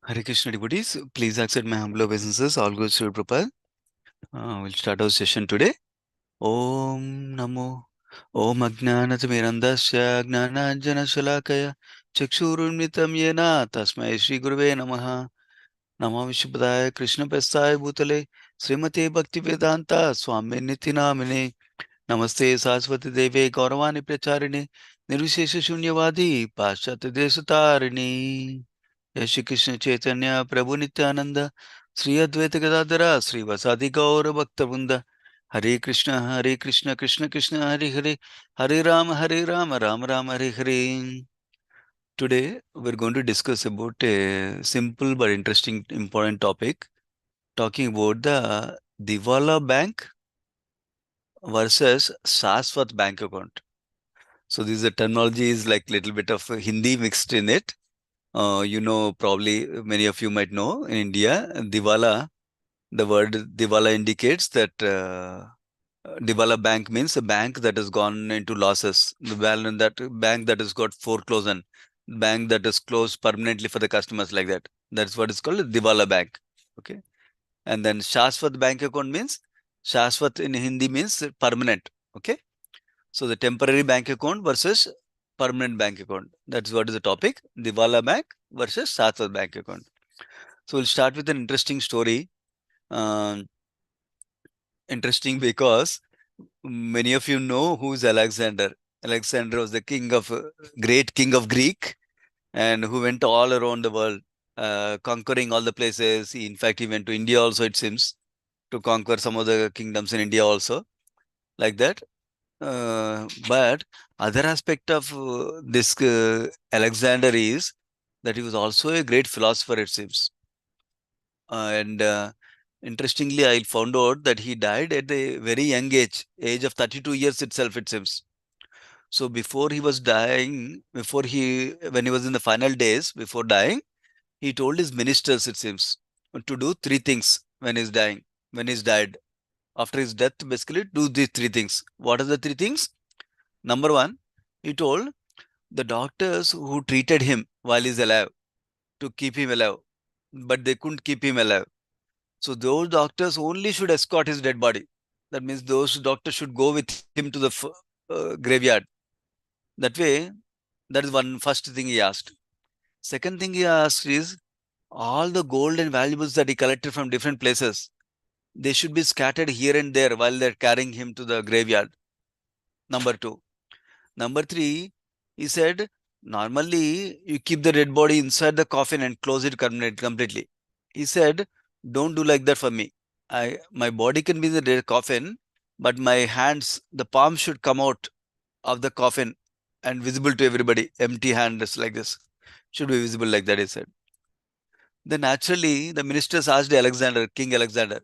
Hare Krishna devotees, please accept my humble obeisances. All goes to Prabhupada. We'll start our session today. Om Namo Om Ajnanatimirandasya Gnananjana Shalakaya Chakshurunmitam Yena Tasmai Shri Guruve Namaha Namah Vishnupadaya Krishna Pestaya Bhutale Srimate Bhaktivedanta Swami Nitinamine Namaste Saraswati Deve Gauravani Pracharine Nirvishesha Shunyavadi Paschat Desatarini Jai Shri Krishna Chaitanya Prabhu Nityanand Shri Advaita Gadadhar श्रीवासादि Gaur भक्तवृंद Hare Krishna Krishna Krishna Hare Hare Hare Ram Ram Ram Hare Hare. Today we're going to discuss about a simple but interesting important topic, talking about the Diwala bank versus Shaswat bank account. So this terminology is like little bit of Hindi mixed in it. Probably many of you might know in India, Diwala, the word Diwala indicates that Diwala bank means a bank that has gone into losses, that bank that has got foreclosed, and bank that is closed permanently for the customers like that. That's what is called a Diwala bank. Okay. And then Shaswat bank account means, Shaswat in Hindi means permanent. Okay. So the temporary bank account versus permanent bank account. That's what is the topic. Diwala bank versus Shaswat bank account. So we'll start with an interesting story. Um, Interesting because many of you know who's Alexander. Alexander was the great king of Greek, and who went all around the world, conquering all the places. In fact, he went to India also, it seems, to conquer some of the kingdoms in India also, like that. But other aspect of this Alexander is that he was also a great philosopher, it seems. And interestingly, I found out that he died at a very young age of 32 years itself, it seems. So before he was dying, when he was in the final days before dying, he told his ministers, it seems, to do three things when he's died. After his death, basically, do these three things. What are the three things? Number one, he told the doctors who treated him while he's alive to keep him alive, but they couldn't keep him alive. So those doctors only should escort his dead body. That means those doctors should go with him to the graveyard. That way, that is one first thing he asked. Second thing he asked is all the gold and valuables that he collected from different places, they should be scattered here and there while they're carrying him to the graveyard. Number two. Number three, he said, normally you keep the dead body inside the coffin and close it completely. He said, don't do like that for me. My body can be in the dead coffin, but my hands, the palms should come out of the coffin and visible to everybody. Empty hands like this should be visible like that, he said. Then naturally, the ministers asked King Alexander,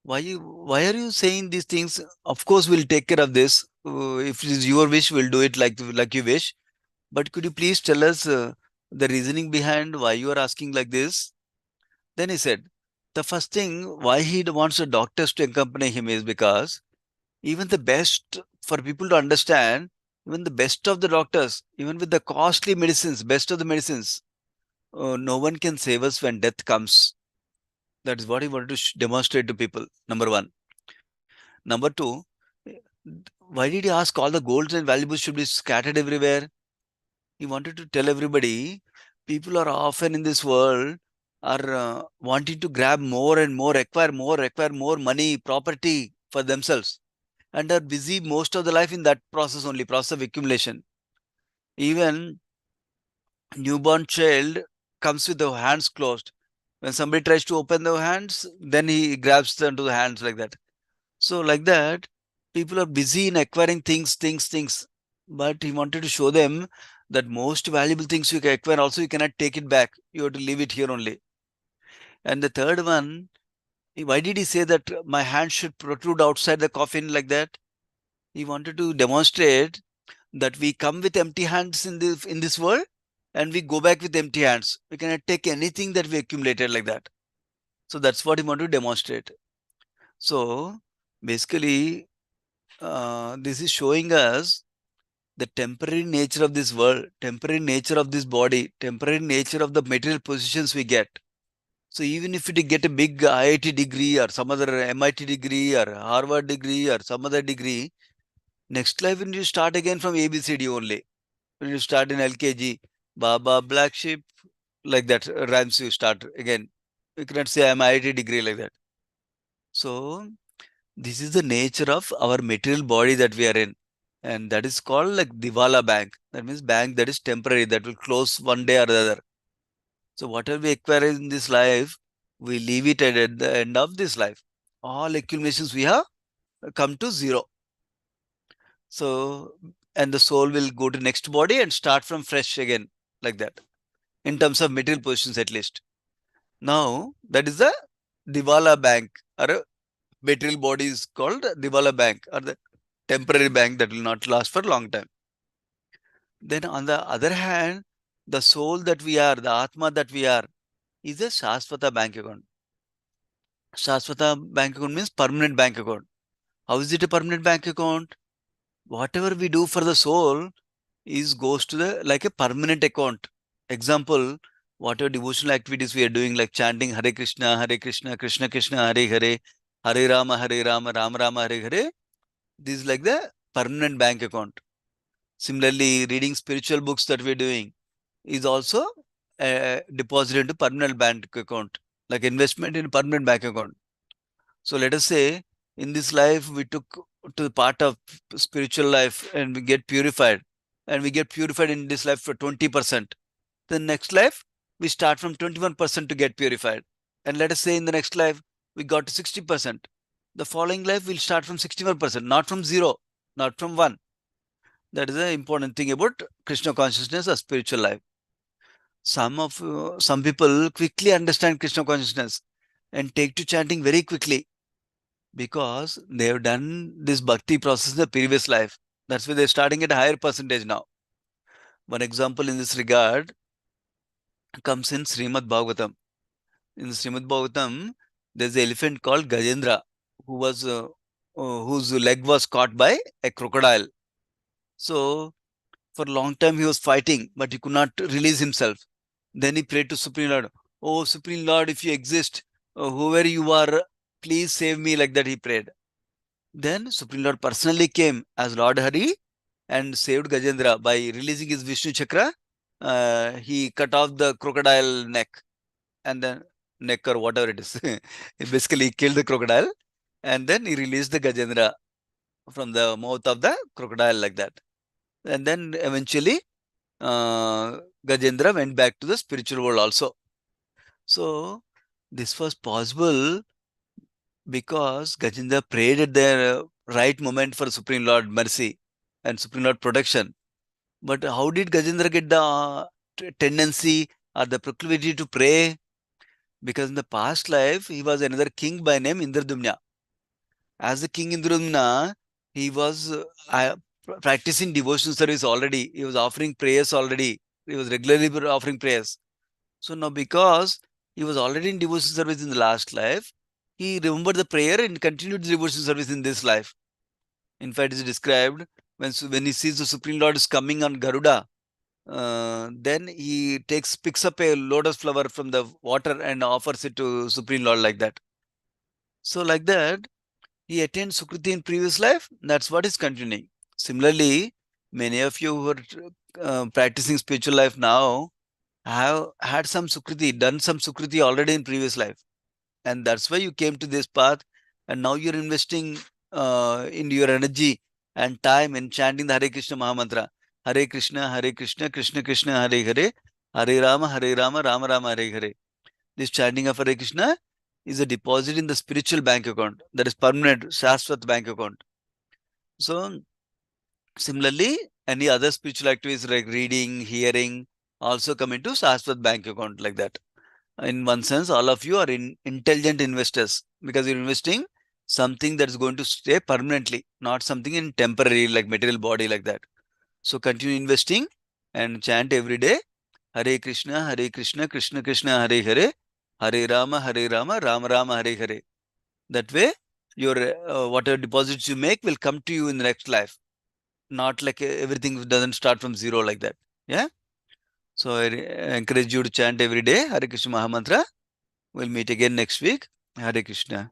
why are you saying these things? Of course, we'll take care of this. If it is your wish, we'll do it like you wish. But could you please tell us the reasoning behind why you are asking like this? Then he said, the first thing why he wants the doctors to accompany him is because even the best, for people to understand, even the best of the doctors, even with the costly medicines, best of the medicines, no one can save us when death comes. That is what he wanted to demonstrate to people. Number one. Number two, eh, why did he ask all the golds and valuables should be scattered everywhere? He wanted to tell everybody, people are often in this world are wanting to grab more and more, acquire more money, property for themselves, and are busy most of the life in that process only, process of accumulation. Even newborn child comes with the hands closed. When somebody tries to open the hands, then he grabs them to the hands like that. So like that, people are busy in acquiring things. But he wanted to show them that most valuable things you can acquire also you cannot take it back. You have to leave it here only. And the third one, why did he say that my hand should protrude outside the coffin like that? He wanted to demonstrate that we come with empty hands in this world and we go back with empty hands. We cannot take anything that we accumulated like that. So that's what he wanted to demonstrate. So basically, this is showing us the temporary nature of this world, temporary nature of this body, temporary nature of the material positions we get. So even if you get a big IIT degree or some other MIT degree or Harvard degree or some other degree, next life when you start again from ABCD only. When you start in LKG, Baba, Black Sheep, like that rhymes you start again. You cannot say I'm IIT degree like that. So this is the nature of our material body that we are in. And that is called like Diwala bank. That means bank that is temporary, that will close one day or the other. So whatever we acquire in this life, we leave it at the end of this life. All accumulations we have come to zero. So, and the soul will go to next body and start from fresh again, like that, in terms of material positions at least. Now, that is the Diwala bank, or a material body is called Diwala bank, or the temporary bank that will not last for a long time. Then on the other hand, the soul that we are, the Atma that we are, is a Shaswata bank account. Shaswata bank account means permanent bank account. How is it a permanent bank account? Whatever we do for the soul is goes to the like a permanent account. Example, whatever devotional activities we are doing, like chanting Hare Krishna, Krishna Krishna, Hare Hare, Hare Rama, Rama Rama, Hare Hare. This is like the permanent bank account. Similarly, reading spiritual books that we're doing is also deposited into permanent bank account, like investment in permanent bank account. So let us say in this life we took to the part of spiritual life and we get purified, and we get purified in this life for 20%. The next life we start from 21% to get purified, and let us say in the next life we got to 60%. The following life we'll start from 61%, not from zero, not from one. That is the important thing about Krishna consciousness or spiritual life. Some people quickly understand Krishna consciousness and take to chanting very quickly because they have done this bhakti process in the previous life. That's why they're starting at a higher percentage now. One example in this regard comes in Srimad Bhagavatam. In Srimad Bhagavatam, there's an elephant called Gajendra whose leg was caught by a crocodile. So for a long time he was fighting, but he could not release himself. Then he prayed to Supreme Lord, "Oh, Supreme Lord, if you exist, whoever you are, please save me," like that he prayed. Then Supreme Lord personally came as Lord Hari and saved Gajendra by releasing his Vishnu Chakra. He cut off the crocodile neck and then neck or whatever it is. He basically killed the crocodile and then he released the Gajendra from the mouth of the crocodile like that. And then eventually Gajendra went back to the spiritual world also. So this was possible because Gajendra prayed at the right moment for Supreme Lord mercy and Supreme Lord protection. But how did Gajendra get the tendency or the proclivity to pray? Because in the past life, he was another king by name Indradumna. As the king Indradumna, he was practicing devotional service already. He was offering prayers already. He was regularly offering prayers. So now because he was already in devotional service in the last life, he remembered the prayer and continued the devotional service in this life. In fact, it is described when he sees the Supreme Lord is coming on Garuda, then he picks up a lotus flower from the water and offers it to Supreme Lord like that. So like that, he attained Sukriti in previous life. That's what is continuing. Similarly, many of you who are practicing spiritual life now have had some Sukriti, done some Sukriti already in previous life. And that's why you came to this path. And now you're investing in your energy and time in chanting the Hare Krishna Mahamantra. Hare Krishna, Krishna Krishna, Hare Hare, Hare Rama, Rama Rama, Hare Hare. This chanting of Hare Krishna is a deposit in the spiritual bank account. That is permanent, Shaswat bank account. So, similarly, any other spiritual activities like reading, hearing also come into Shaswat bank account like that. In one sense, all of you are intelligent investors because you're investing something that is going to stay permanently, not something in temporary like material body like that. So continue investing and chant every day Hare Krishna, Krishna Krishna, Hare Hare, Hare Rama, Rama Rama, Hare Hare. That way, your whatever deposits you make will come to you in the next life. Not like everything doesn't start from zero like that. Yeah. So I encourage you to chant every day Hare Krishna Mahamantra. We'll meet again next week. Hare Krishna.